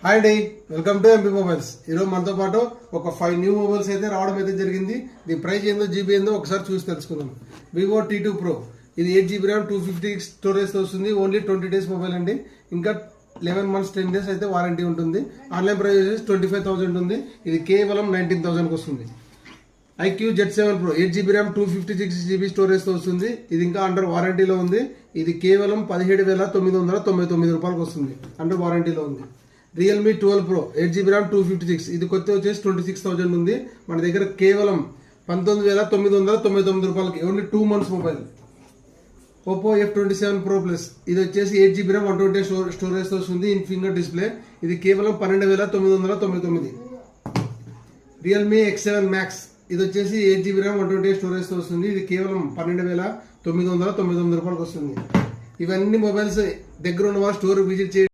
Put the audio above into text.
Hi day, welcome to MP mobiles. ఈరోజు మనతో పాటు ఒక 5 న్యూ మొబైల్స్ అయితే రావడం అయితే జరిగింది. దీని ప్రైస్ ఏందో, జీబీ ఏందో ఒకసారి చూసి తెలుసుకుందాం. వివో T2 Pro, ఇది 8GB ర్యామ్ 250 స్టోరేజ్ వస్తుంది. ఓన్లీ 20 days మొబైల్ అండి. ఇంకా 11 months 10 days అయితే వారంటీ ఉంటుంది. ఆన్లైన్ ప్రైస్ వచ్చేసి 25,000 ఉంటుంది. ఇది కేవలం 19,000 వస్తుంది. IQ Z7 Pro 8GB RAM 256GB storage వస్తుంది. ఇది ఇంకా అండర్ వారంటీలో ఉంది. ఇది కేవలం 17,999 రూపాయలకు వస్తుంది. అండర్ వారంటీలో ఉంది. రియల్మీ 12 Pro 8GB ర్యామ్ 256, ఇది కొత్త వచ్చేసి 26,000 ఉంది. మన దగ్గర కేవలం 19,999 రూపాయలకి only 2 months mobile. Oppo F27 Pro Plus, ఇది వచ్చేసి 8GB ర్యామ్ 128 స్టోరేజ్ వస్తుంది. ఇన్ ఫింగర్ డిస్ప్లే, ఇది కేవలం 12,999. రియల్మీ X7 Max, ఇది వచ్చేసి 8GB ర్యామ్ 128 స్టోరేజ్ వస్తుంది. ఇది కేవలం 12,999 రూపాయలకు వస్తుంది. ఇవన్నీ మొబైల్స్ దగ్గర ఉన్న వాళ్ళు స్టోర్ విజిట్ చేయండి.